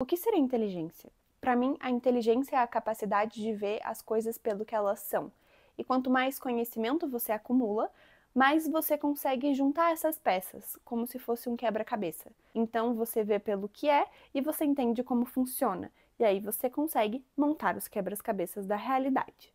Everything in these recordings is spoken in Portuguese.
O que seria inteligência? Para mim, a inteligência é a capacidade de ver as coisas pelo que elas são. E quanto mais conhecimento você acumula, mais você consegue juntar essas peças, como se fosse um quebra-cabeça. Então você vê pelo que é e você entende como funciona. E aí você consegue montar os quebra-cabeças da realidade.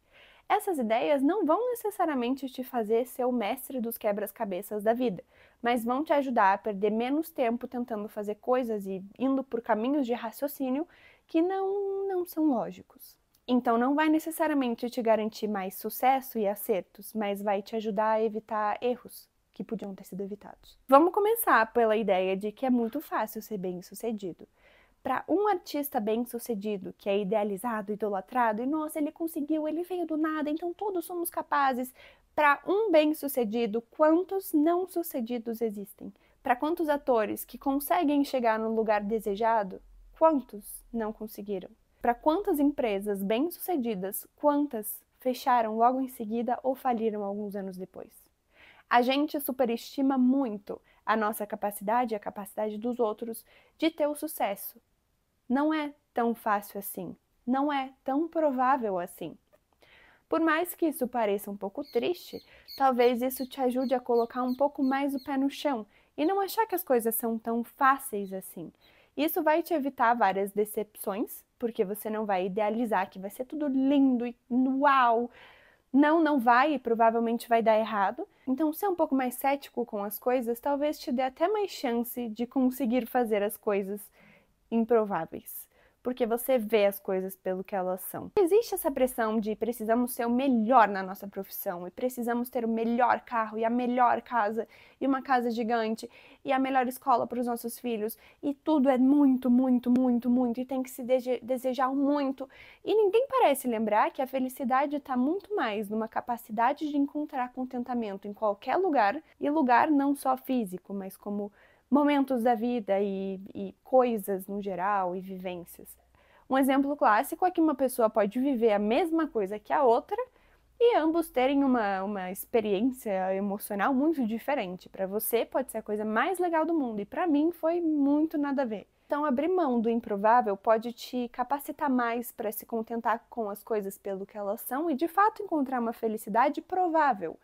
Essas ideias não vão necessariamente te fazer ser o mestre dos quebra-cabeças da vida, mas vão te ajudar a perder menos tempo tentando fazer coisas e indo por caminhos de raciocínio que não são lógicos. Então não vai necessariamente te garantir mais sucesso e acertos, mas vai te ajudar a evitar erros que podiam ter sido evitados. Vamos começar pela ideia de que é muito fácil ser bem-sucedido. Para um artista bem-sucedido, que é idealizado, idolatrado, e nossa, ele conseguiu, ele veio do nada, então todos somos capazes. Para um bem-sucedido, quantos não-sucedidos existem? Para quantos atores que conseguem chegar no lugar desejado, quantos não conseguiram? Para quantas empresas bem-sucedidas, quantas fecharam logo em seguida ou faliram alguns anos depois? A gente superestima muito a nossa capacidade e a capacidade dos outros de ter o sucesso. Não é tão fácil assim, não é tão provável assim. Por mais que isso pareça um pouco triste, talvez isso te ajude a colocar um pouco mais o pé no chão e não achar que as coisas são tão fáceis assim. Isso vai te evitar várias decepções, porque você não vai idealizar que vai ser tudo lindo e uau. Não vai e provavelmente vai dar errado. Então, ser um pouco mais cético com as coisas talvez te dê até mais chance de conseguir fazer as coisas improváveis, porque você vê as coisas pelo que elas são. Existe essa pressão de precisamos ser o melhor na nossa profissão e precisamos ter o melhor carro e a melhor casa e uma casa gigante e a melhor escola para os nossos filhos e tudo é muito, muito, muito, muito e tem que se desejar muito. E ninguém parece lembrar que a felicidade está muito mais numa capacidade de encontrar contentamento em qualquer lugar, e lugar não só físico, mas como momentos da vida e coisas no geral e vivências. Um exemplo clássico é que uma pessoa pode viver a mesma coisa que a outra e ambos terem uma experiência emocional muito diferente. Para você pode ser a coisa mais legal do mundo e para mim foi muito nada a ver. Então, abrir mão do improvável pode te capacitar mais para se contentar com as coisas pelo que elas são e de fato encontrar uma felicidade provável.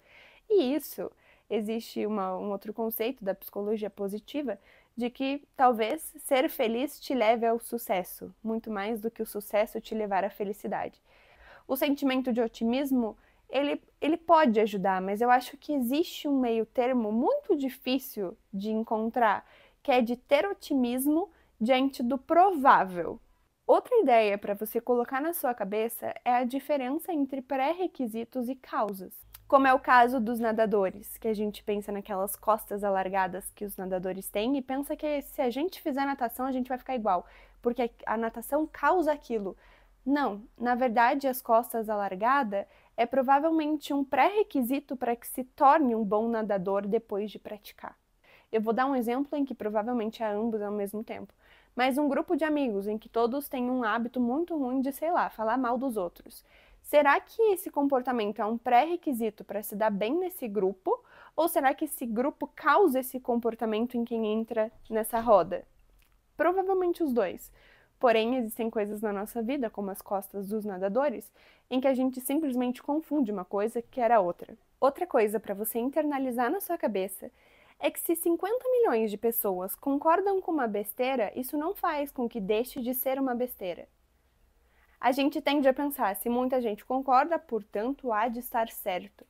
E isso, existe um outro conceito da psicologia positiva, de que talvez ser feliz te leve ao sucesso, muito mais do que o sucesso te levar à felicidade. O sentimento de otimismo, ele pode ajudar, mas eu acho que existe um meio termo muito difícil de encontrar, que é de ter otimismo diante do provável. Outra ideia para você colocar na sua cabeça é a diferença entre pré-requisitos e causas. Como é o caso dos nadadores, que a gente pensa naquelas costas alargadas que os nadadores têm e pensa que se a gente fizer natação a gente vai ficar igual, porque a natação causa aquilo. Não, na verdade as costas alargadas é provavelmente um pré-requisito para que se torne um bom nadador depois de praticar. Eu vou dar um exemplo em que provavelmente é ambos ao mesmo tempo, mas um grupo de amigos em que todos têm um hábito muito ruim de, sei lá, falar mal dos outros. Será que esse comportamento é um pré-requisito para se dar bem nesse grupo? Ou será que esse grupo causa esse comportamento em quem entra nessa roda? Provavelmente os dois. Porém, existem coisas na nossa vida, como as costas dos nadadores, em que a gente simplesmente confunde uma coisa que era outra. Outra coisa para você internalizar na sua cabeça é que se 50 milhões de pessoas concordam com uma besteira, isso não faz com que deixe de ser uma besteira. A gente tende a pensar, se muita gente concorda, portanto há de estar certo.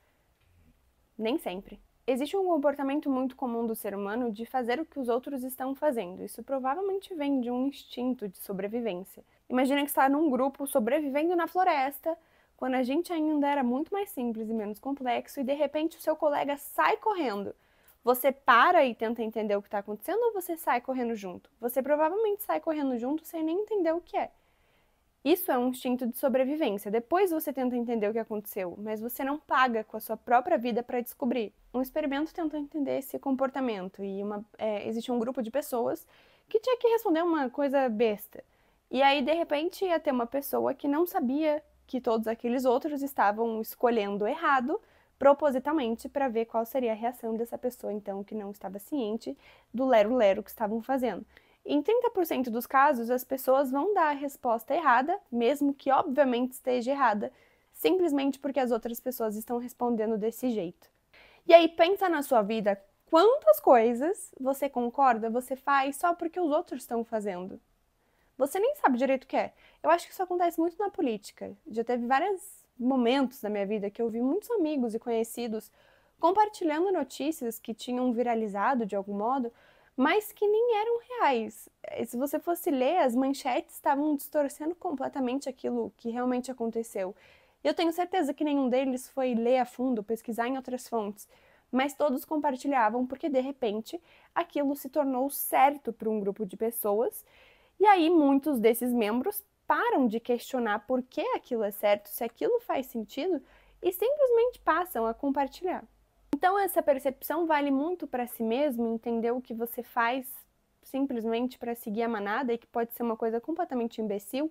Nem sempre. Existe um comportamento muito comum do ser humano de fazer o que os outros estão fazendo. Isso provavelmente vem de um instinto de sobrevivência. Imagina que está num grupo sobrevivendo na floresta, quando a gente ainda era muito mais simples e menos complexo, e de repente o seu colega sai correndo. Você para e tenta entender o que está acontecendo ou você sai correndo junto? Você provavelmente sai correndo junto sem nem entender o que é. Isso é um instinto de sobrevivência. Depois você tenta entender o que aconteceu, mas você não paga com a sua própria vida para descobrir. Um experimento tenta entender esse comportamento e existe um grupo de pessoas que tinha que responder uma coisa besta. E aí, de repente, ia ter uma pessoa que não sabia que todos aqueles outros estavam escolhendo errado propositalmente para ver qual seria a reação dessa pessoa, então, que não estava ciente do lero-lero que estavam fazendo. Em 30% dos casos, as pessoas vão dar a resposta errada, mesmo que obviamente esteja errada, simplesmente porque as outras pessoas estão respondendo desse jeito. E aí, pensa na sua vida, quantas coisas você concorda, você faz só porque os outros estão fazendo. Você nem sabe direito o que é. Eu acho que isso acontece muito na política. Já teve vários momentos da minha vida que eu vi muitos amigos e conhecidos compartilhando notícias que tinham viralizado de algum modo, mas que nem eram reais. Se você fosse ler, as manchetes estavam distorcendo completamente aquilo que realmente aconteceu. E eu tenho certeza que nenhum deles foi ler a fundo, pesquisar em outras fontes, mas todos compartilhavam porque, de repente, aquilo se tornou certo para um grupo de pessoas, e aí muitos desses membros param de questionar por que aquilo é certo, se aquilo faz sentido, e simplesmente passam a compartilhar. Então, essa percepção vale muito para si mesmo, entender o que você faz simplesmente para seguir a manada e que pode ser uma coisa completamente imbecil,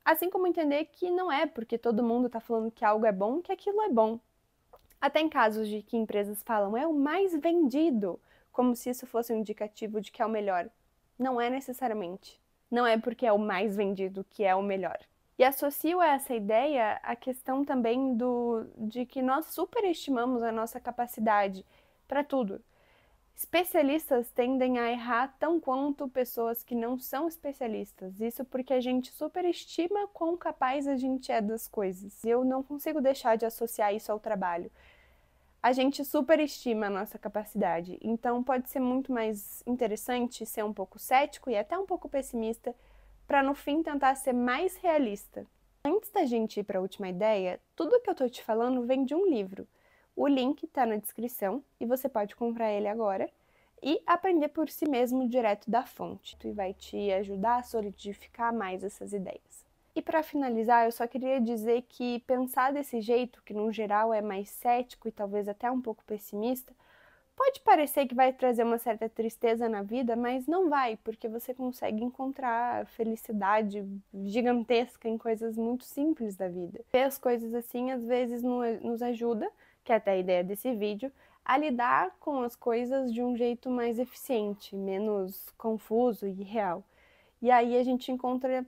assim como entender que não é porque todo mundo está falando que algo é bom que aquilo é bom. Até em casos de que empresas falam é o mais vendido, como se isso fosse um indicativo de que é o melhor. Não é necessariamente. Não é porque é o mais vendido que é o melhor. E associo a essa ideia a questão também de que nós superestimamos a nossa capacidade para tudo. Especialistas tendem a errar tão quanto pessoas que não são especialistas. Isso porque a gente superestima quão capaz a gente é das coisas. E eu não consigo deixar de associar isso ao trabalho. A gente superestima a nossa capacidade. Então pode ser muito mais interessante ser um pouco cético e até um pouco pessimista para no fim tentar ser mais realista. Antes da gente ir para a última ideia, tudo que eu estou te falando vem de um livro. O link está na descrição e você pode comprar ele agora e aprender por si mesmo direto da fonte. E vai te ajudar a solidificar mais essas ideias. E para finalizar, eu só queria dizer que pensar desse jeito, que no geral é mais cético e talvez até um pouco pessimista, pode parecer que vai trazer uma certa tristeza na vida, mas não vai, porque você consegue encontrar felicidade gigantesca em coisas muito simples da vida. Ver as coisas assim às vezes nos ajuda, que é até a ideia desse vídeo, a lidar com as coisas de um jeito mais eficiente, menos confuso e real. E aí a gente encontra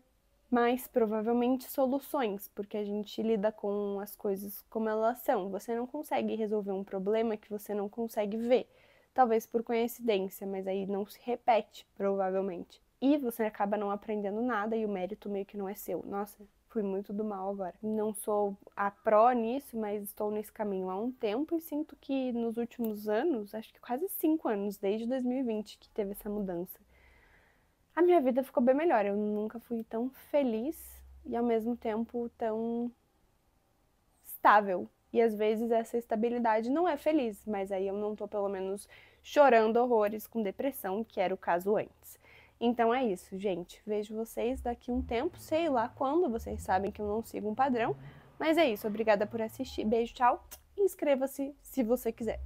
mais provavelmente soluções, porque a gente lida com as coisas como elas são. Você não consegue resolver um problema que você não consegue ver, talvez por coincidência, mas aí não se repete, provavelmente. E você acaba não aprendendo nada e o mérito meio que não é seu. Nossa, fui muito do mal agora. Não sou a pró nisso, mas estou nesse caminho há um tempo e sinto que nos últimos anos, acho que quase 5 anos, desde 2020 que teve essa mudança, a minha vida ficou bem melhor. Eu nunca fui tão feliz e ao mesmo tempo tão estável. E às vezes essa estabilidade não é feliz, mas aí eu não tô pelo menos chorando horrores com depressão, que era o caso antes. Então é isso, gente. Vejo vocês daqui um tempo, sei lá quando, vocês sabem que eu não sigo um padrão. Mas é isso, obrigada por assistir. Beijo, tchau. E inscreva-se se você quiser.